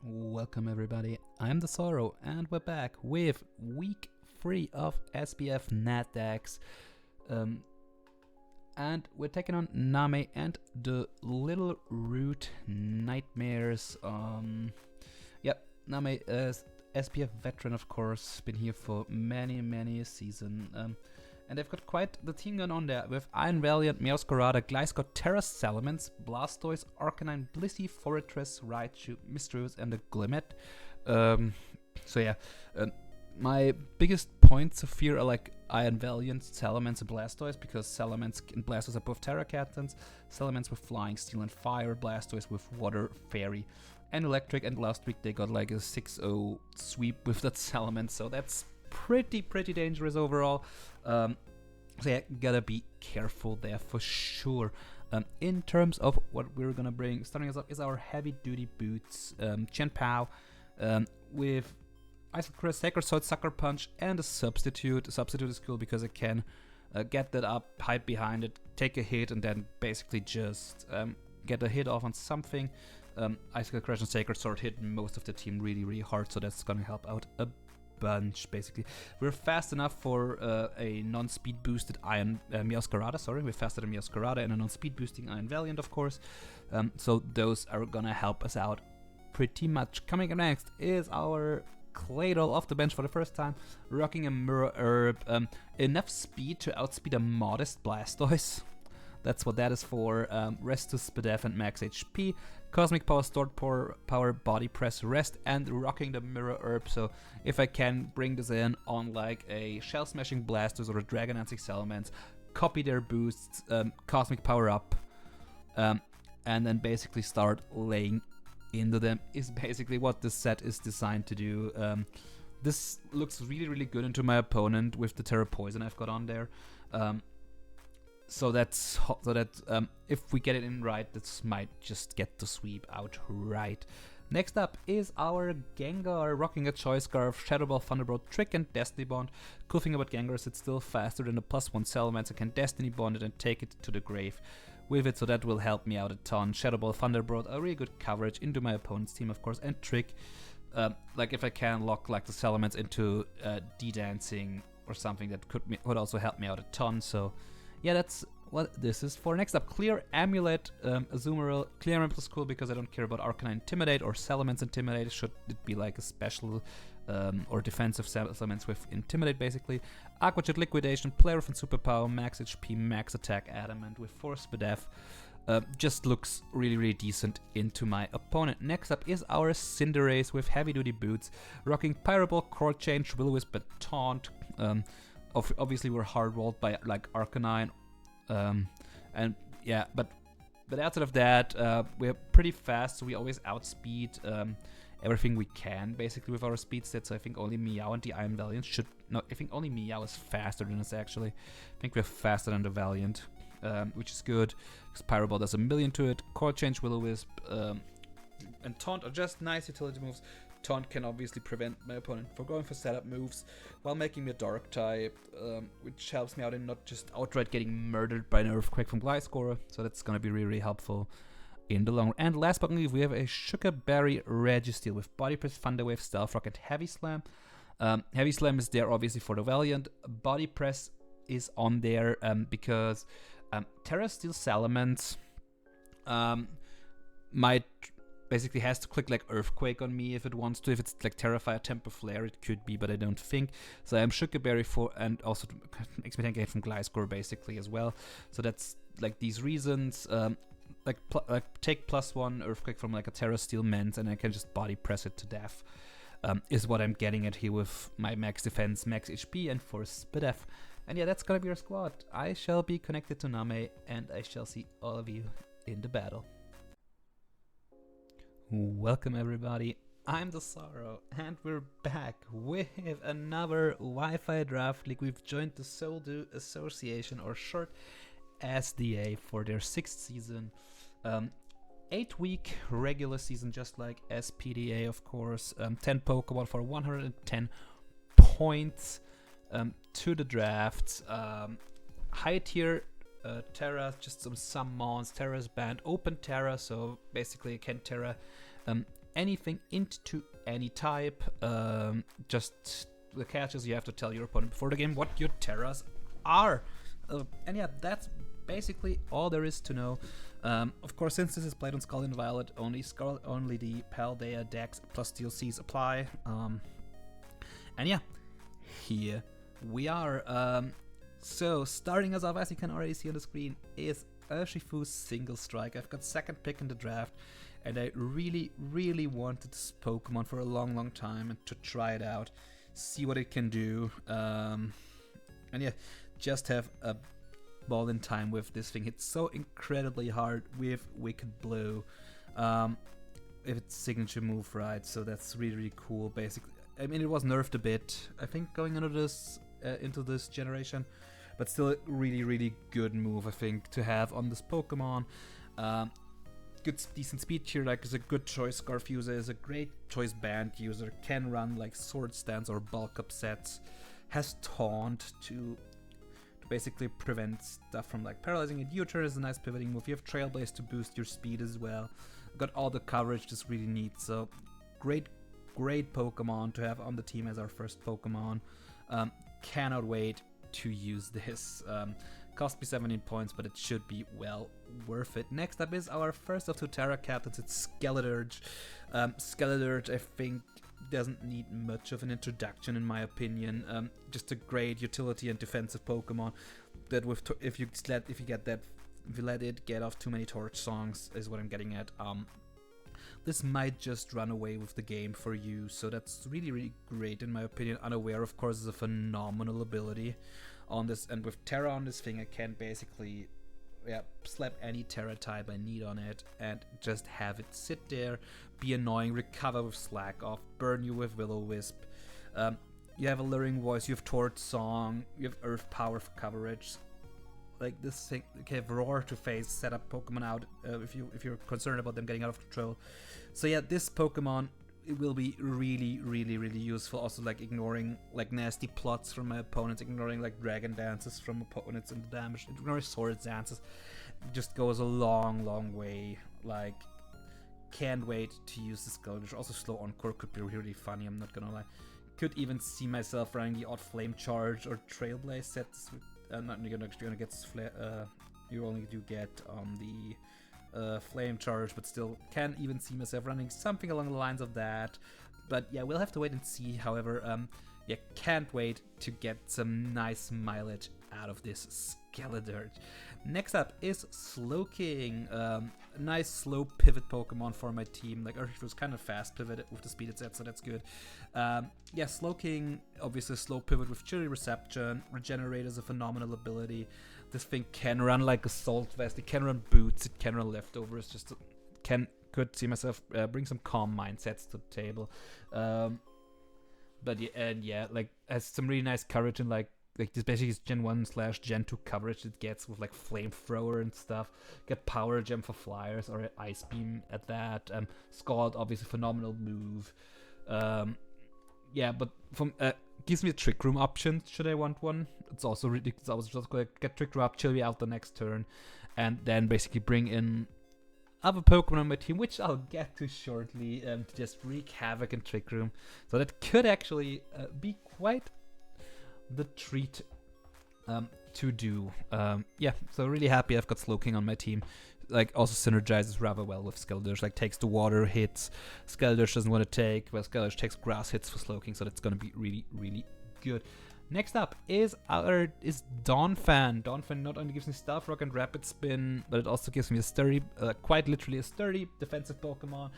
Welcome everybody, I'm the Sorrow and we're back with week 3 of SBF NatDex. And we're taking on Namme and the Littleroot Nightmares. Yep, Namme is SBF veteran, of course, been here for many a season. And they've got quite the team going on there with Iron Valiant, Meowscarada, Gliscor, Terra Salamence, Blastoise, Arcanine, Blissey, Fortress, Raichu, Misdreavus, and the Glimmet. My biggest points of fear are like Iron Valiant, Salamence, and Blastoise, because Salamence and Blastoise are both Terra Captains. Salamence with Flying, Steel, and Fire, Blastoise with Water, Fairy, and Electric, and last week they got like a 6-0 sweep with that Salamence, so that's pretty dangerous overall. So yeah, gotta be careful there for sure. In terms of what we're gonna bring, starting us off is our heavy duty boots, Chen Pao, with Ice Crest, Sacred Sword, Sucker Punch, and a substitute. A substitute is cool because it can get that up, hide behind it, take a hit, and then basically just get a hit off on something. Ice Crest and Sacred Sword hit most of the team really hard, so that's gonna help out a bunch. Basically, we're fast enough for a non-speed boosted Iron Meowscarada. Sorry, we're faster than Meowscarada and a non-speed boosting Iron Valiant, of course. So those are gonna help us out pretty much. Coming up next is our Claydol off the bench for the first time, rocking a Mirror Herb. Enough speed to outspeed a modest Blastoise. That's what that is for. Rest to SBF and max HP. Cosmic Power, Stored Power, Body Press, Rest, and rocking the Mirror Herb. So if I can bring this in on like a Shell Smashing Blastoise or a Dragonancing Salamence, copy their boosts, Cosmic Power up, and then basically start laying into them is basically what this set is designed to do. This looks really good into my opponent with the Terra Poison I've got on there. So that if we get it in right, this might just get the sweep out right. Next up is our Gengar, rocking a Choice Scarf, Shadow Ball, Thunderbolt, Trick, and Destiny Bond. Cool thing about Gengar is it's still faster than the +1 Salamence. I can Destiny Bond it and take it to the grave with it, so that will help me out a ton. Shadow Ball, Thunderbolt are really good coverage into my opponent's team, of course, and Trick. Like if I can lock like the Salamence into D-Dancing or something, that could also help me out a ton. So yeah, that's what this is for. Next up, Clear Amulet, Azumarill. Clear Amulet is cool because I don't care about Arcanine Intimidate or Salamence Intimidate. Should it be like a special or defensive Salamence with Intimidate, basically. Aqua Jet, Liquidation, Player with Superpower, Max HP, Max Attack, Adamant with Force SBF. Just looks really decent into my opponent. Next up is our Cinderace with Heavy Duty Boots, rocking Pyro Ball, Core Change, Will-O-Wisp, but Taunt. Obviously we're hard-walled by like Arcanine, and yeah, but outside of that, we're pretty fast, so we always outspeed everything we can basically with our speed set. So I think only Meow and the Iron Valiant should no, I think only Meow is faster than us actually. I think we're faster than the Valiant, which is good because Pyro Ball does 1,000,000 to it. Core Change, Will-O-Wisp, and Taunt are just nice utility moves. Taunt can obviously prevent my opponent from going for setup moves while making me a Dark type, which helps me out in not just outright getting murdered by an Earthquake from Gliscor. So that's gonna be really helpful in the long run. And last but not least, we have a Sugar Berry Registeel with Body Press, Thunder Wave, Stealth Rocket, Heavy Slam. Heavy Slam is there obviously for the Valiant. Body Press is on there because Terra Steel Salamence might basically has to click like Earthquake on me if it wants to. If it's like Terrifier, Temper Flare, it could be, but I don't think. So I'm Sugar Berry for, and also makes me take from Gliscor basically as well. So that's like these reasons. Like take +1 Earthquake from like a Terra Steel Mens, and I can just Body Press it to death. Is what I'm getting at here with my max defense, max HP, and Force SBF. And yeah, that's gonna be our squad. I shall be connected to Namme, and I shall see all of you in the battle. Welcome everybody, I'm the Sorrow, and we're back with another Wi-Fi Draft League. We've joined the Soldo Association, or short SDA, for their 6th season. 8-week regular season, just like SPDA, of course. 10 Pokemon for 110 points to the draft. High tier Terra, just some summons. Terra's banned. Open Terra, so basically I can Terra anything into any type. Just the catch is you have to tell your opponent before the game what your terras are. And yeah, that's basically all there is to know. Of course, since this is played on Scarlet and Violet, only the Paldea Dex plus DLCs apply. And yeah, here we are. So starting us off, as you can already see on the screen, is Urshifu's Single Strike. I've got second pick in the draft, and I really wanted this Pokemon for a long time and to try it out, see what it can do, and yeah, just have a ball in time with this thing. It's so incredibly hard with Wicked Blow, if it's signature move, right? So that's really cool. Basically, I mean, it was nerfed a bit, I think, going into this generation, but still a really good move, I think, to have on this Pokemon. Decent speed tier, like, is a good choice. Scarf user is a great choice. Band user can run like Sword Stance or Bulk Up sets. Has Taunt to basically prevent stuff from like paralyzing it. U-turn is a nice pivoting move. You have Trailblaze to boost your speed as well. Got all the coverage just really neat. So great Pokemon to have on the team as our first Pokemon. Cannot wait to use this. Cost me 17 points, but it should be well worth it. Next up is our first of two Terra Captains. It's Skeledirge. Skeledirge, I think, doesn't need much of an introduction in my opinion. Just a great utility and defensive Pokemon that if you let it get off too many Torch Songs is what I'm getting at. This might just run away with the game for you, so that's really great in my opinion. Unaware, of course, is a phenomenal ability on this, and with Terra on this thing, I can basically slap any Terra type I need on it and just have it sit there, be annoying, recover with Slack Off, burn you with Will-O-Wisp. You have Alluring Voice, you have Torch Song, you have Earth Power for coverage. Like this thing, okay, Roar to phase, set up Pokemon out if you're concerned about them getting out of control. So yeah, this Pokemon, it will be really useful. Also, like ignoring like nasty plots from my opponents, ignoring like Dragon Dances from opponents and the damage, ignoring Sword Dances, just goes a long way. Like, can't wait to use this Skeledirge. Also, Slow Encore could be really funny, I'm not gonna lie. Could even see myself running the odd Flame Charge or Trailblaze sets. Not you're gonna get you only do get the Flame Charge, but still can even see myself running something along the lines of that. But yeah, we'll have to wait and see. However, yeah, can't wait to get some nice mileage out of this Skeledirge. Next up is Slowking, a nice slow pivot Pokemon for my team. Like, it was kind of fast pivot with the speed it's at, so that's good. Yeah, Slowking, obviously slow pivot with Chilly Reception. Regenerate is a phenomenal ability. This thing can run like Assault Vest, it can run Boots, it can run Leftovers. Just could see myself bring some calm mindsets to the table. But yeah, and yeah, like has some really nice coverage and like this basically is Gen 1/Gen 2 coverage it gets with like Flamethrower and stuff. Get Power Gem for Flyers or Ice Beam at that. Scald, obviously phenomenal move. Yeah, but from gives me a Trick Room option should I want one. It's also ridiculous. I was just going to get Trick Room up, chill me out the next turn, and then basically bring in other Pokemon on my team, which I'll get to shortly, to just wreak havoc in Trick Room. So that could actually be quite the treat to do. Yeah, so really happy I've got Slowking on my team. Like, also synergizes rather well with Skeledirge. Like, takes the water hits Skeledirge doesn't want to take, well, Skeledirge takes grass hits for Slowking, so that's gonna be really good. Next up is Donphan. Donphan not only gives me Stealth Rock and Rapid Spin, but it also gives me a sturdy, quite literally a sturdy defensive Pokemon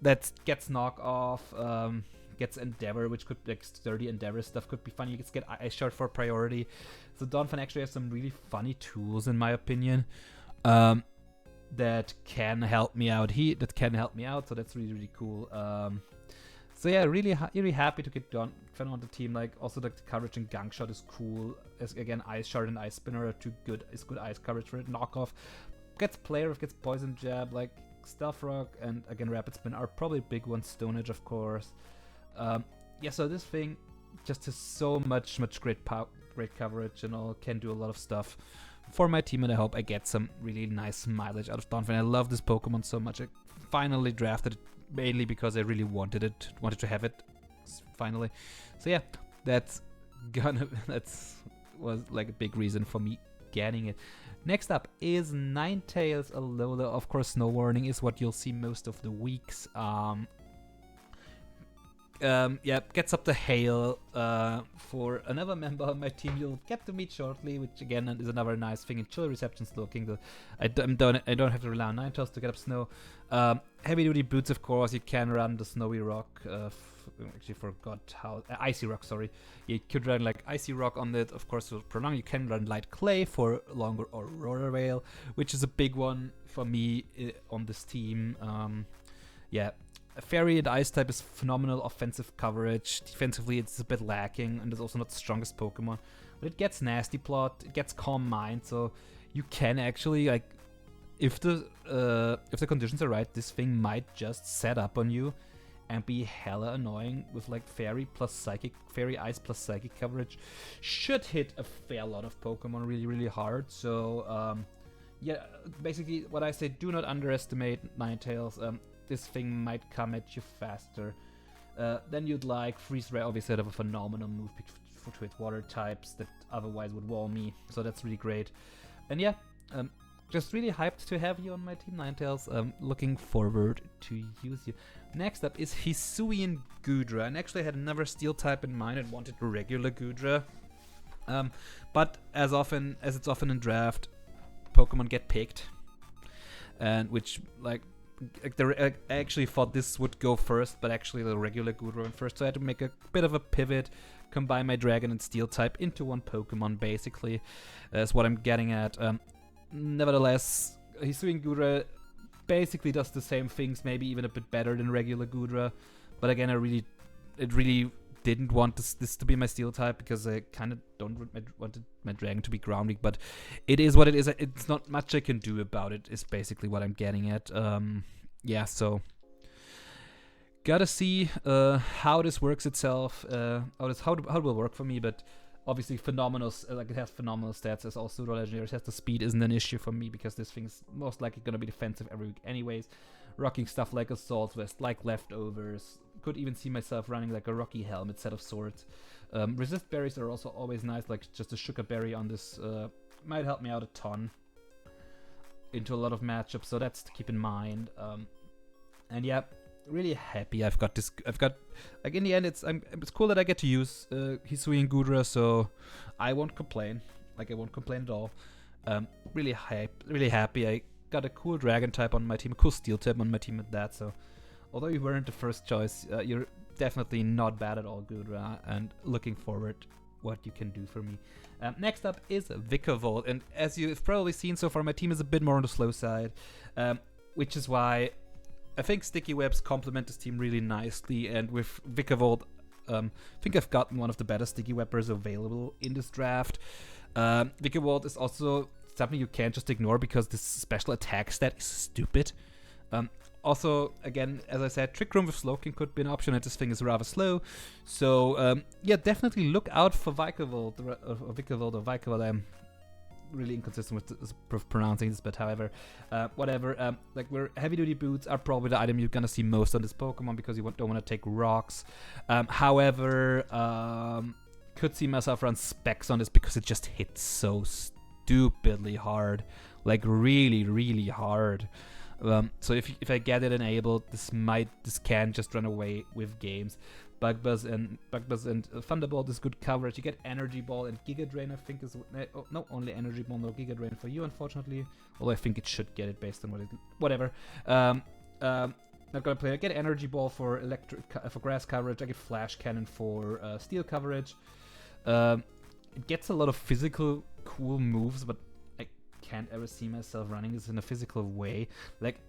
that gets Knock Off, gets Endeavor, which could, like, sturdy Endeavor stuff could be fun. You can get Ice Shard for priority. So Donphan actually has some really funny tools, in my opinion, that can help me out. So that's really cool. So yeah, really happy to get Donphan on the team. Like, also like the coverage and Gunk Shot is cool. As again, Ice Shard and Ice Spinner are good ice coverage for it. Knockoff gets Player, gets Poison Jab. Like, Stealth Rock and again Rapid Spin are probably big ones. Stone Edge, of course. Yeah, so this thing just has so much great coverage and all, can do a lot of stuff for my team, and I hope I get some really nice mileage out of Donphan. I love this Pokemon so much. I finally drafted it mainly because I really wanted to have it finally. So yeah, that was like a big reason for me getting it. Next up is Ninetales Alola. Of course, Snow Warning is what you'll see most of the weeks. Yeah, gets up the hail for another member of my team you'll get to meet shortly, which again is another nice thing in chill receptions looking. I don't have to rely on Ninetales to get up snow. Heavy duty boots, of course. You can run the Snowy Rock. Actually forgot how Icy Rock. Sorry, you could run like Icy Rock on it. Of course, for prolong you can run Light Clay for longer Aurora Veil, which is a big one for me on this team. Yeah. Fairy and Ice type is phenomenal offensive coverage. Defensively, it's a bit lacking, and it's also not the strongest Pokemon. But it gets Nasty Plot, it gets Calm Mind, so you can actually, like, if the conditions are right, this thing might just set up on you and be hella annoying with like Fairy plus Psychic, Fairy Ice plus Psychic coverage. Should hit a fair lot of Pokemon really, really hard. So, yeah, basically what I say, do not underestimate Ninetales. This thing might come at you faster than you'd like. Freeze Ray obviously have a phenomenal move to hit water types that otherwise would wall me, so that's really great. And yeah, just really hyped to have you on my team, Ninetales. Looking forward to use you. Next up is Hisuian Goodra, and actually I had another steel type in mind and wanted regular Goodra. But as it's often in draft, Pokemon get picked, and which I actually thought this would go first, but actually the regular Goodra went first, so I had to make a bit of a pivot, combine my Dragon and Steel type into one Pokemon, basically. That's what I'm getting at. Nevertheless, Hisuian Goodra basically does the same things, maybe even a bit better than regular Goodra, but again, I really didn't want this to be my Steel type, because I kind of wanted my Dragon to be grounding, but it is what it is. It's not much I can do about it, is basically what I'm getting at. Yeah, so gotta see how this works itself, how it will work for me, but obviously phenomenal, like it has phenomenal stats, as all pseudo legendaries has. The speed isn't an issue for me, because this thing is most likely gonna be defensive every week anyways, rocking stuff like Assault Vest, like Leftovers. Could even see myself running like a Rocky Helmet set of sorts. Resist berries are also always nice, like just a Sugar Berry on this might help me out a ton into a lot of matchups, so that's to keep in mind. And yeah, really happy I've got like in the end it's cool that I get to use Hisuian Goodra, so I won't complain. Like I won't complain at all. Really happy I got a cool Dragon type on my team, a cool Steel type on my team at that, so although you weren't the first choice, you're definitely not bad at all, Goodra, and looking forward what you can do for me. Next up is Vikavolt, and as you've probably seen so far, my team is a bit more on the slow side, which is why I think Sticky Webs complement this team really nicely, and with Vikavolt, I think I've gotten one of the better Sticky Webbers available in this draft. Vikavolt is also something you can't just ignore, because this special attack stat is stupid. Also, again, as I said, Trick Room with Slowking could be an option, and this thing is rather slow. So, yeah, definitely look out for Vikavolt, or Vikavolt. I'm really inconsistent with pronouncing this, but however, whatever. Like, heavy-duty boots are probably the item you're gonna see most on this Pokemon, because you don't want to take rocks. However, could see myself run specs on this, because it just hits so stupidly hard. Like, really, really hard. So if I get it enabled, this can just run away with games. Bug Buzz and Thunderbolt is good coverage. You get Energy Ball and Giga Drain, I think is no, only Energy Ball, no Giga Drain for you, unfortunately. Although I think it should get it based on whatever. Not gonna play. I get Energy Ball for grass coverage. I get Flash Cannon for steel coverage. It gets a lot of physical cool moves, but can't ever see myself running this in a physical way. Like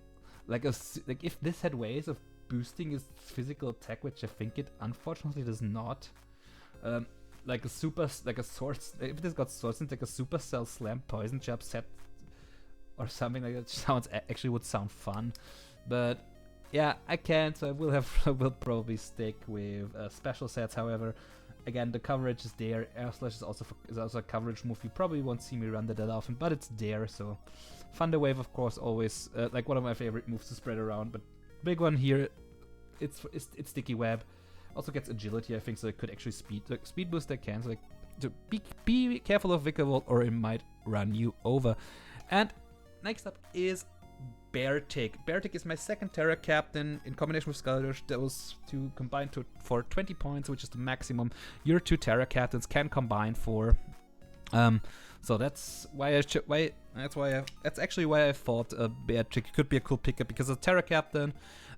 if this had ways of boosting its physical attack, which I think it unfortunately does not. If this got Swords, like a Supercell Slam Poison Jab set or something like that, actually would sound fun. But yeah, I can't, so I will probably stick with special sets. However, again, the coverage is there. Air Slash is also a coverage move. You probably won't see me run that often, but it's there. So Thunder Wave, of course, always like one of my favorite moves to spread around. But big one here, it's Sticky Web. Also gets agility, I think, so it could actually speed boost that can. So like, to be careful of Vikavolt, or it might run you over. And next up is Beartic. Beartic is my second Terra Captain in combination with Scaldush. That was to combine for 20 points, which is the maximum your 2 Terra Captains can combine for. So that's why that's actually why I thought Beartic could be a cool pickup, because a Terra Captain,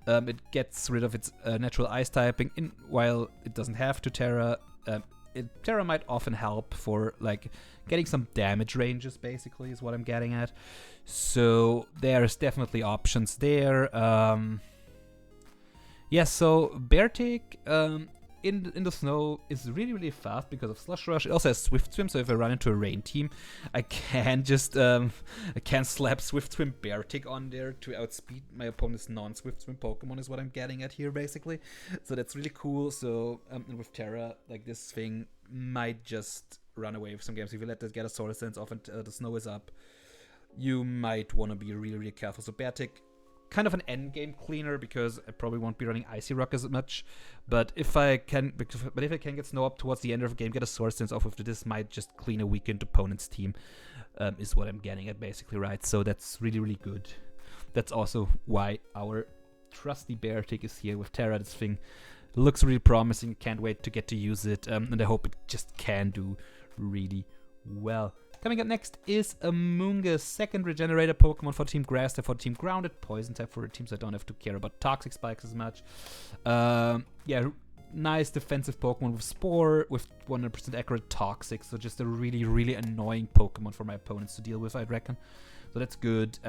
it gets rid of its natural ice typing while it doesn't have to Terra. Terra might often help for like getting some damage ranges, basically, is what I'm getting at. So there's definitely options there. Yeah, so Beartic in the snow is really fast because of Slush Rush. It also has Swift Swim, so if I run into a rain team, I can just I can slap Swift Swim Beartic on there to outspeed my opponent's non-Swift Swim Pokemon, is what I'm getting at here, basically. So that's really cool. So and with Terra, like, this thing might just run away with some games. If you let this get a Solar Sense off and the snow is up, you might want to be really careful. So Beartic, kind of an end game cleaner, because I probably won't be running Icy Rock as much. But if I can get snow up towards the end of the game, get a Source Sense off of this, might just clean a weakened opponent's team, is what I'm getting at, basically, right? So that's really good. That's also why our trusty Beartic is here with Terra. This thing looks really promising. Can't wait to get to use it, and I hope it just can do really well. Coming up next is Amoonguss, second regenerator Pokemon for Team Grass type, for Team Grounded, Poison type for teams that don't have to care about Toxic Spikes as much. Yeah, nice defensive Pokemon with Spore, with 100% accurate Toxic, so just a really annoying Pokemon for my opponents to deal with, I'd reckon. So that's good.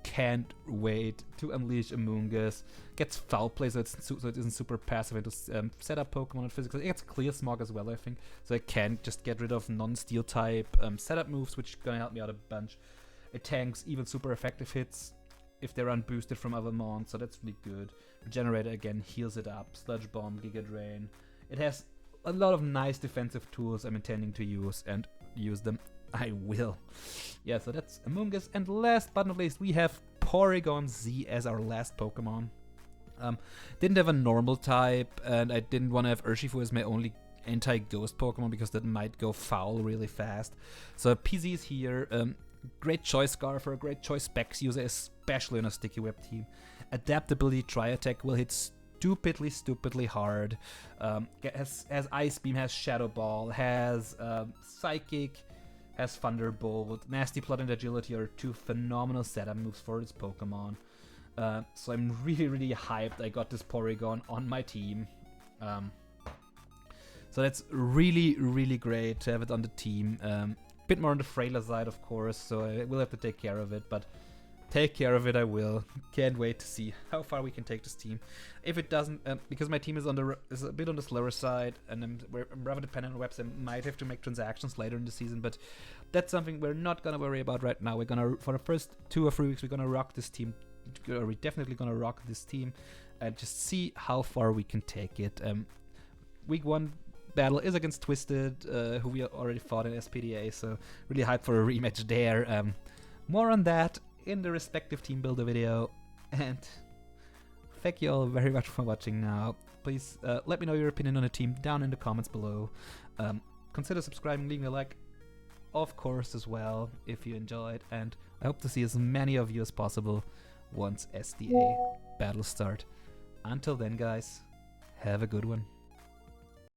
Can't wait to unleash Amoonguss. Gets Foul Play, so it isn't super passive into setup Pokemon and physical. It gets Clear Smog as well, I think. So I can just get rid of non-steel type setup moves, which is gonna help me out a bunch. It tanks even super effective hits if they're unboosted from other mons, so that's really good. Regenerator again heals it up. Sludge Bomb, Giga Drain. It has a lot of nice defensive tools I'm intending to use, and use them I will. Yeah, so that's Amoonguss. And last but not least, we have Porygon Z as our last Pokemon. Didn't have a normal type, and I didn't want to have Urshifu as my only anti-ghost Pokemon, because that might go foul really fast. So PZ is here. Great choice Scarfer, great choice Specs user, especially on a Sticky Web team. Adaptability, Tri-Attack will hit stupidly hard. Has Ice Beam, has Shadow Ball, has Psychic, has Thunderbolt. Nasty Plot and Agility are 2 phenomenal setup moves for this Pokemon. So I'm really hyped I got this Porygon on my team. So that's really great to have it on the team. Bit more on the frailer side, of course, so I will have to take care of it, but take care of it I will. Can't wait to see how far we can take this team. If it doesn't, because my team is a bit on the slower side, and I'm rather dependent on webs, I might have to make transactions later in the season, but that's something we're not gonna worry about right now. We're gonna, for the first 2 or 3 weeks, we're gonna rock this team. We're definitely gonna rock this team, and just see how far we can take it. Week 1 battle is against Twisted, who we already fought in SPDA, so really hyped for a rematch there. More on that in the respective team builder video, and thank you all very much for watching now. Please let me know your opinion on the team down in the comments below. Consider subscribing, leaving a like, of course, as well, if you enjoyed, and I hope to see as many of you as possible once SDA battles start. Until then, guys, have a good one.